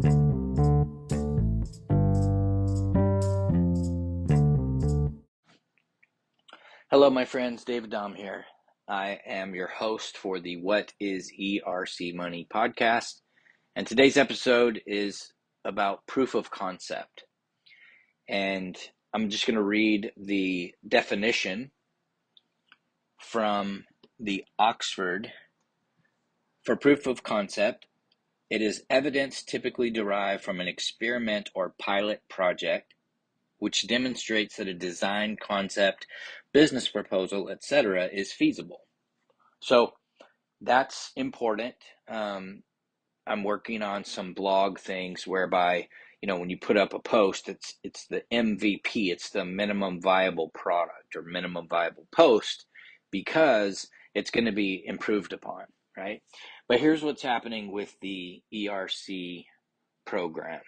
Hello, my friends. Domm here. I am your host for the What is ERC Money podcast. And today's episode is about proof of concept. And I'm just going to read the definition from the Oxford. For proof of concept, it is evidence typically derived from an experiment or pilot project which demonstrates that a design, concept, business proposal, etc. is feasible. So that's important. I'm working on some blog things whereby, when you put up a post, it's the MVP, it's the minimum viable product or minimum viable post, because it's going to be improved upon, right? But here's what's happening with the ERC program.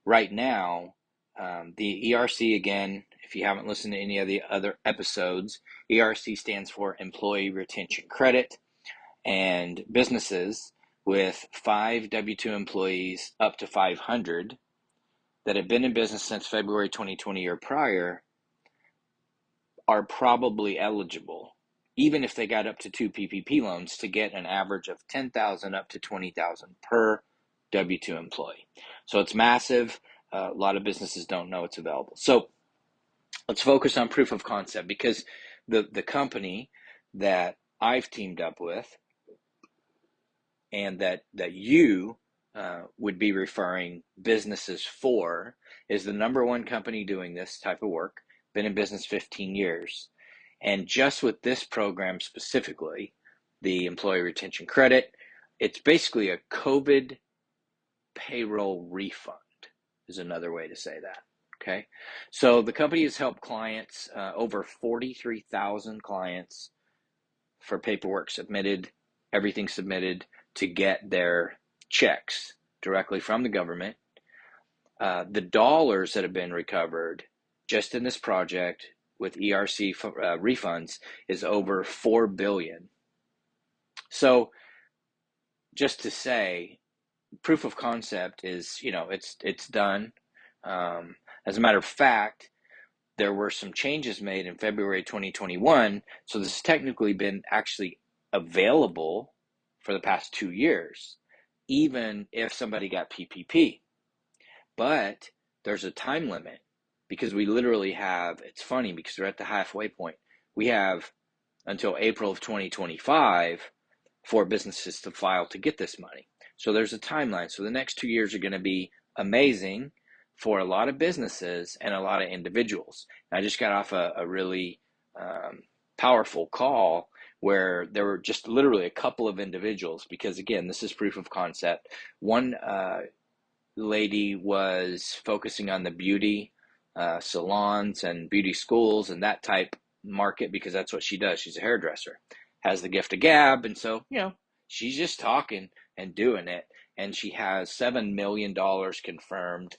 Right now, the ERC, again, if you haven't listened to any of the other episodes, ERC stands for Employee Retention Credit, and businesses with 5 W-2 employees up to 500 that have been in business since February 2020 or prior are probably eligible, even if they got up to 2 PPP loans, to get an average of $10,000 up to $20,000 per W-2 employee. So it's massive. A lot of businesses don't know it's available. So let's focus on proof of concept, because the company that I've teamed up with and that you would be referring businesses for is the number one company doing this type of work, been in business 15 years. And just with this program specifically, the Employee Retention Credit, it's basically a COVID payroll refund is another way to say that. Okay. So the company has helped clients, over 43,000 clients, for paperwork submitted, everything submitted, to get their checks directly from the government. The dollars that have been recovered just in this project with ERC refunds is over $4 billion. So just to say, proof of concept is, it's done. As a matter of fact, there were some changes made in February 2021. So this has technically been actually available for the past 2 years, even if somebody got PPP. But there's a time limit, because we literally have, it's funny because they're at the halfway point. We have until April of 2025 for businesses to file to get this money. So there's a timeline. So the next 2 years are going to be amazing for a lot of businesses and a lot of individuals. I just got off a really powerful call where there were just literally a couple of individuals, because again, this is proof of concept. One lady was focusing on the beauty salons and beauty schools and that type market, because that's what she does. She's a hairdresser, has the gift of gab, and so she's just talking and doing it, and she has $7 million confirmed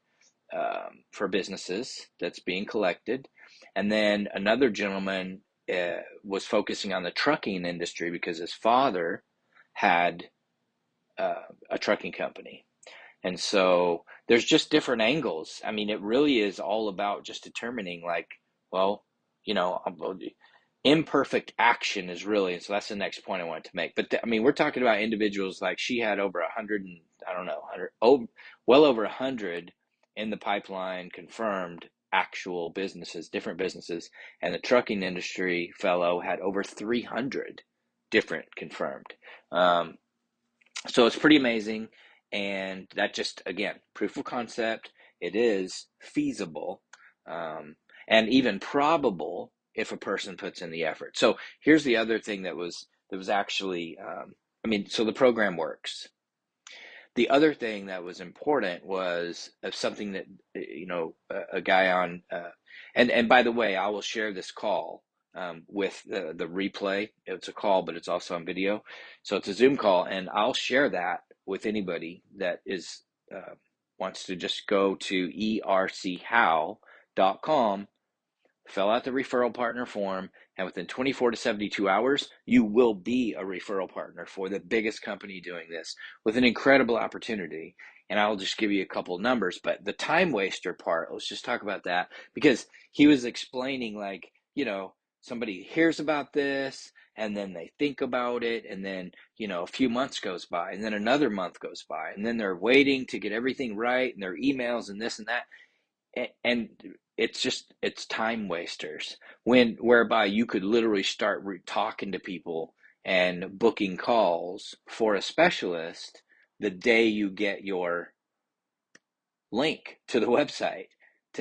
for businesses that's being collected. And then another gentleman was focusing on the trucking industry because his father had a trucking company. And so there's just different angles. I mean, it really is all about just determining, like, well, imperfect action is really, and so that's the next point I wanted to make. But we're talking about individuals, like she had over 100, and I don't know, 100, well over 100 in the pipeline confirmed actual businesses, different businesses, and the trucking industry fellow had over 300 different confirmed. So it's pretty amazing, and that just, again, proof of concept. It is feasible, and even probable if a person puts in the effort. So here's the other thing that was actually, so the program works. The other thing that was important was something that, a guy on, and by the way, I will share this call with the replay. It's a call, but it's also on video. So it's a Zoom call, and I'll share that with anybody that is wants to just go to erchow.com, fill out the referral partner form, and within 24 to 72 hours, you will be a referral partner for the biggest company doing this, with an incredible opportunity. And I'll just give you a couple of numbers, but the time waster part, let's just talk about that, because he was explaining, like, somebody hears about this and then they think about it, and then, a few months goes by, and then another month goes by, and then they're waiting to get everything right, and their emails and this and that. And it's time wasters, whereby you could literally start talking to people and booking calls for a specialist the day you get your link to the website,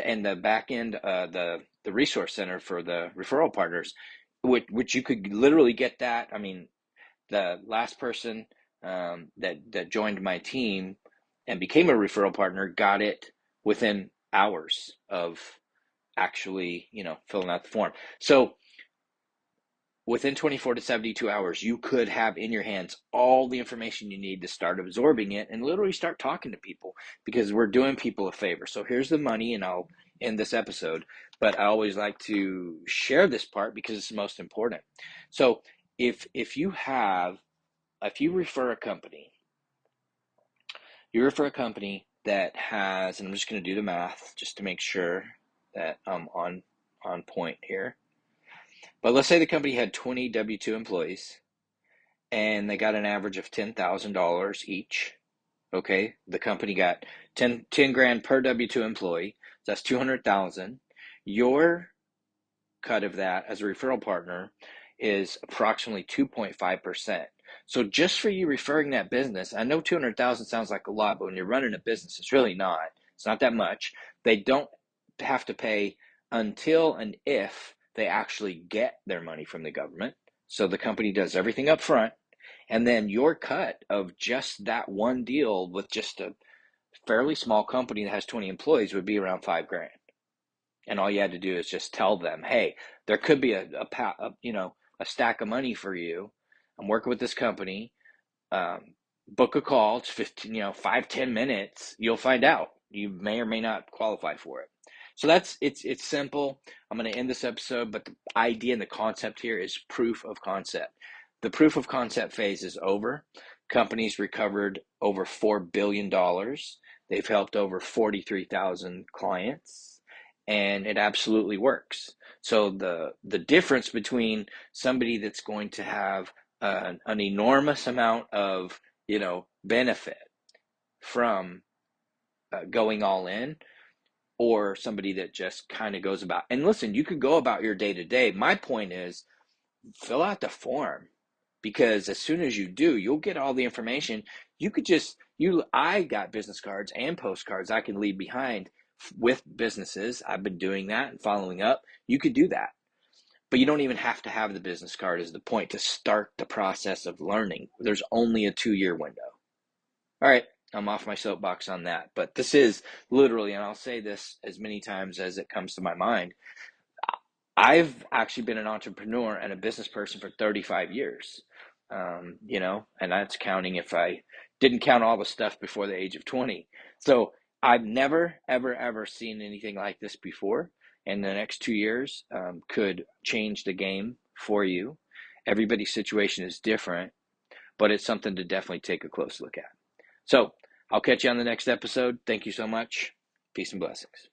and the back end, the resource center for the referral partners, which you could literally get that. I mean, the last person that joined my team and became a referral partner got it within hours of actually, filling out the form. So within 24 to 72 hours, you could have in your hands all the information you need to start absorbing it and literally start talking to people, because we're doing people a favor. So here's the money, and I'll end this episode, but I always like to share this part because it's the most important. So if you refer a company, that has, and I'm just going to do the math just to make sure that I'm on point here. But let's say the company had 20 W-2 employees and they got an average of $10,000 each. Okay, the company got 10 grand per W-2 employee. So that's 200,000. Your cut of that as a referral partner is approximately 2.5%. So just for you referring that business, I know 200,000 sounds like a lot, but when you're running a business, it's really not. It's not that much. They don't have to pay until and if they actually get their money from the government. So the company does everything up front, and then your cut of just that one deal with just a fairly small company that has 20 employees would be around 5 grand. And all you had to do is just tell them, hey, there could be a stack of money for you. I'm working with this company. Book a call. It's 15, 5-10 minutes. You'll find out. You may or may not qualify for it. So it's simple. I'm going to end this episode, but the idea and the concept here is proof of concept. The proof of concept phase is over. Companies recovered over $4 billion. They've helped over 43,000 clients, and it absolutely works. So the difference between somebody that's going to have an enormous amount of benefit from going all in, or somebody that just kind of goes about, and listen, you could go about your day to day. My point is, fill out the form, because as soon as you do, you'll get all the information. You could I got business cards and postcards I can leave behind with businesses. I've been doing that and following up. You could do that, but you don't even have to have the business card is the point to start the process of learning. There's only a 2-year window. All right, I'm off my soapbox on that, but this is literally, and I'll say this as many times as it comes to my mind, I've actually been an entrepreneur and a business person for 35 years, and that's counting if I didn't count all the stuff before the age of 20. So I've never, ever, ever seen anything like this before. And the next 2 years could change the game for you. Everybody's situation is different, but it's something to definitely take a close look at. So I'll catch you on the next episode. Thank you so much. Peace and blessings.